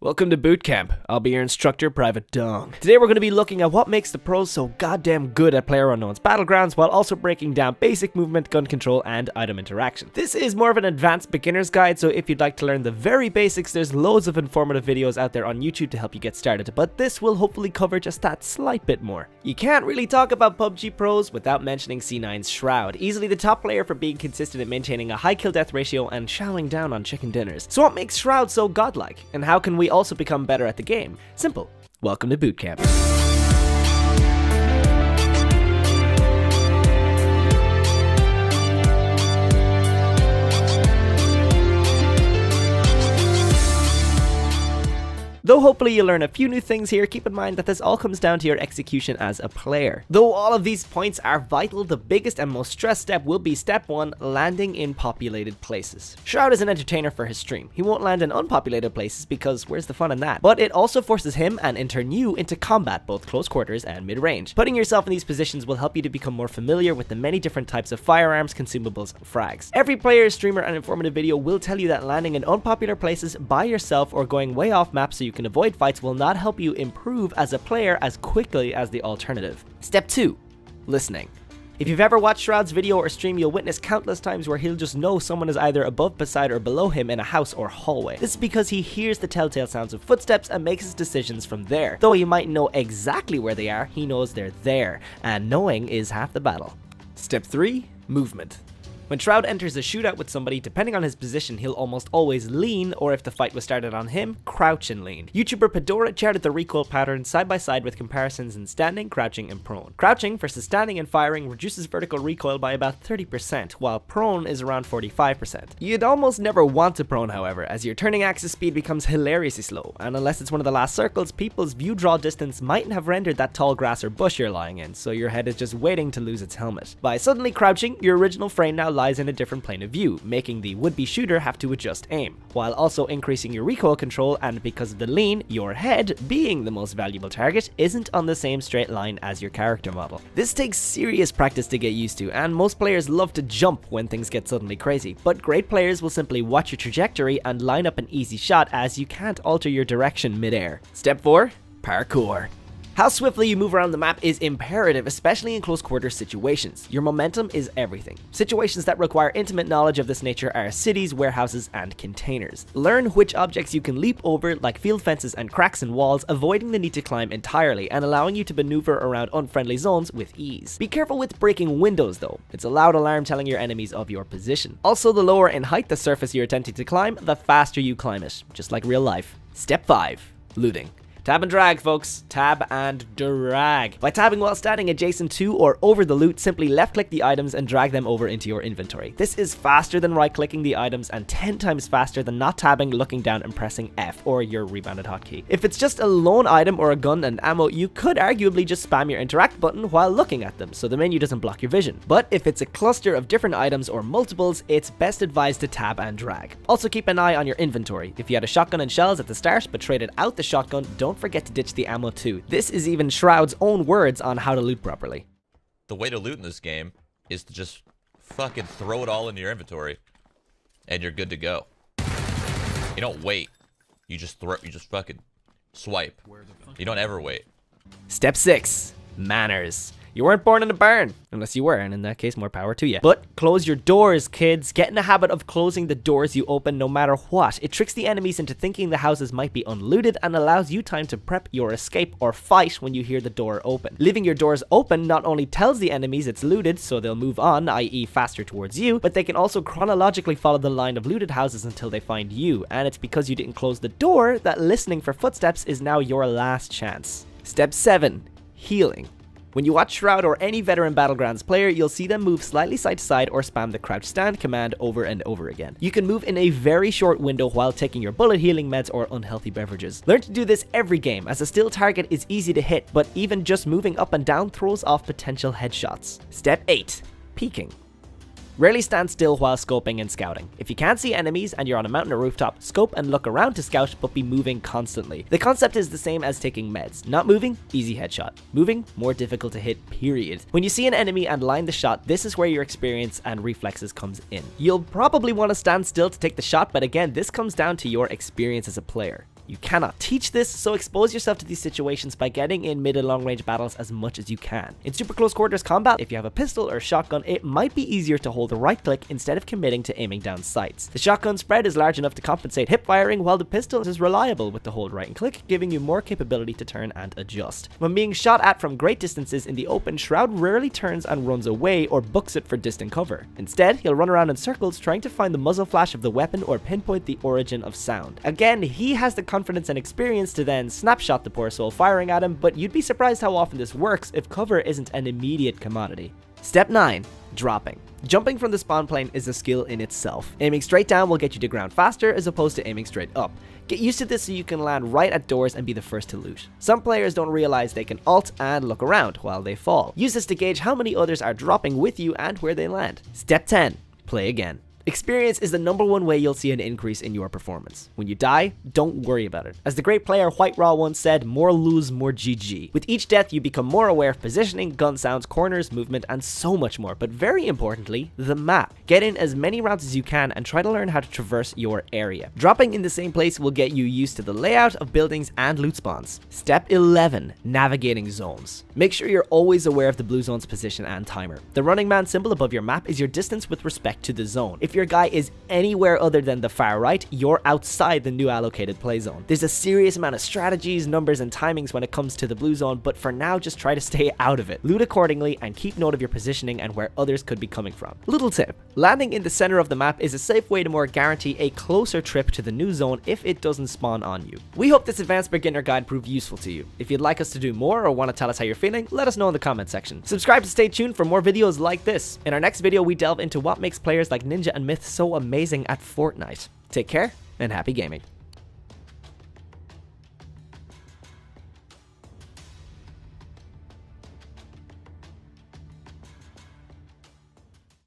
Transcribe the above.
Welcome to boot camp. I'll be your instructor, Private Dong. Today we're going to be looking at what makes the pros so goddamn good at PlayerUnknown's Battlegrounds while also breaking down basic movement, gun control, and item interaction. This is more of an advanced beginner's guide, so if you'd like to learn the very basics, there's loads of informative videos out there on YouTube to help you get started, but this will hopefully cover just that slight bit more. You can't really talk about PUBG pros without mentioning C9's Shroud, easily the top player for being consistent at maintaining a high kill death ratio and chowing down on chicken dinners. So what makes Shroud so godlike, and how can we also become better at the game? Simple. Welcome to boot camp. Though hopefully you'll learn a few new things here, keep in mind that this all comes down to your execution as a player. Though all of these points are vital, the biggest and most stressed step will be step 1, landing in populated places. Shroud is an entertainer for his stream. He won't land in unpopulated places because where's the fun in that? But it also forces him and in turn you into combat, both close quarters and mid-range. Putting yourself in these positions will help you to become more familiar with the many different types of firearms, consumables, and frags. Every player, streamer, and informative video will tell you that landing in unpopular places by yourself or going way off map so you can avoid fights will not help you improve as a player as quickly as the alternative. Step 2. Listening. If you've ever watched Shroud's video or stream, you'll witness countless times where he'll just know someone is either above, beside, or below him in a house or hallway. This is because he hears the telltale sounds of footsteps and makes his decisions from there. Though he might know exactly where they are, he knows they're there, and knowing is half the battle. Step 3. Movement. When Shroud enters a shootout with somebody, depending on his position, he'll almost always lean, or if the fight was started on him, crouch and lean. YouTuber Pedora charted the recoil pattern side by side with comparisons in standing, crouching, and prone. Crouching versus standing and firing reduces vertical recoil by about 30%, while prone is around 45%. You'd almost never want to prone, however, as your turning axis speed becomes hilariously slow, and unless it's one of the last circles, people's view draw distance mightn't have rendered that tall grass or bush you're lying in, so your head is just waiting to lose its helmet. By suddenly crouching, your original frame now lies in a different plane of view, making the would-be shooter have to adjust aim, while also increasing your recoil control, and because of the lean, your head, being the most valuable target, isn't on the same straight line as your character model. This takes serious practice to get used to, and most players love to jump when things get suddenly crazy, but great players will simply watch your trajectory and line up an easy shot as you can't alter your direction mid-air. Step 4. Parkour. How swiftly you move around the map is imperative, especially in close quarter situations. Your momentum is everything. Situations that require intimate knowledge of this nature are cities, warehouses, and containers. Learn which objects you can leap over, like field fences and cracks in walls, avoiding the need to climb entirely and allowing you to maneuver around unfriendly zones with ease. Be careful with breaking windows though. It's a loud alarm telling your enemies of your position. Also, the lower in height the surface you're attempting to climb, the faster you climb it, just like real life. Step 5. Looting. Tab and drag, folks. Tab and drag. By tabbing while standing adjacent to or over the loot, simply left-click the items and drag them over into your inventory. This is faster than right-clicking the items and 10 times faster than not tabbing, looking down, and pressing F or your rebounded hotkey. If it's just a lone item or a gun and ammo, you could arguably just spam your interact button while looking at them, so the menu doesn't block your vision. But if it's a cluster of different items or multiples, it's best advised to tab and drag. Also keep an eye on your inventory. If you had a shotgun and shells at the start but traded out the shotgun, don't forget to ditch the ammo too. This is even Shroud's own words on how to loot properly. The way to loot in this game is to just fucking throw it all into your inventory and you're good to go. You don't wait. You just fucking swipe. You don't ever wait. Step 6. Manners. You weren't born in a barn, unless you were, and in that case, more power to you. But close your doors, kids. Get in the habit of closing the doors you open no matter what. It tricks the enemies into thinking the houses might be unlooted and allows you time to prep your escape or fight when you hear the door open. Leaving your doors open not only tells the enemies it's looted, so they'll move on, i.e. faster towards you, but they can also chronologically follow the line of looted houses until they find you, and it's because you didn't close the door that listening for footsteps is now your last chance. Step 7. Healing. When you watch Shroud or any veteran Battlegrounds player, you'll see them move slightly side to side or spam the crouch stand command over and over again. You can move in a very short window while taking your bullet healing meds or unhealthy beverages. Learn to do this every game, as a still target is easy to hit, but even just moving up and down throws off potential headshots. Step 8. Peeking. Rarely stand still while scoping and scouting. If you can't see enemies and you're on a mountain or rooftop, scope and look around to scout, but be moving constantly. The concept is the same as taking meds. Not moving, easy headshot. Moving, more difficult to hit, period. When you see an enemy and line the shot, this is where your experience and reflexes comes in. You'll probably want to stand still to take the shot, but again, this comes down to your experience as a player. You cannot teach this, so expose yourself to these situations by getting in mid and long range battles as much as you can. In super close quarters combat, if you have a pistol or shotgun, it might be easier to hold the right click instead of committing to aiming down sights. The shotgun spread is large enough to compensate hip firing, while the pistol is reliable with the hold right and click, giving you more capability to turn and adjust. When being shot at from great distances in the open, Shroud rarely turns and runs away or books it for distant cover. Instead, he'll run around in circles trying to find the muzzle flash of the weapon or pinpoint the origin of sound. Again, he has the confidence and experience to then snapshot the poor soul firing at him, but you'd be surprised how often this works if cover isn't an immediate commodity. Step 9. Dropping. Jumping from the spawn plane is a skill in itself. Aiming straight down will get you to ground faster as opposed to aiming straight up. Get used to this so you can land right at doors and be the first to loot. Some players don't realize they can alt and look around while they fall. Use this to gauge how many others are dropping with you and where they land. Step 10. Play again. Experience is the #1 way you'll see an increase in your performance. When you die, don't worry about it. As the great player White Raw once said, more lose, more GG. With each death, you become more aware of positioning, gun sounds, corners, movement, and so much more. But very importantly, the map. Get in as many rounds as you can and try to learn how to traverse your area. Dropping in the same place will get you used to the layout of buildings and loot spawns. Step 11. Navigating zones. Make sure you're always aware of the blue zone's position and timer. The running man symbol above your map is your distance with respect to the zone. If your guy is anywhere other than the far right, you're outside the new allocated play zone. There's a serious amount of strategies, numbers, and timings when it comes to the blue zone, but for now just try to stay out of it. Loot accordingly and keep note of your positioning and where others could be coming from. Little tip: landing in the center of the map is a safe way to more guarantee a closer trip to the new zone if it doesn't spawn on you. We hope this advanced beginner guide proved useful to you. If you'd like us to do more or want to tell us how you're feeling, let us know in the comment section. Subscribe to stay tuned for more videos like this. In our next video, we delve into what makes players like Ninja and Myth so amazing at Fortnite. Take care and happy gaming.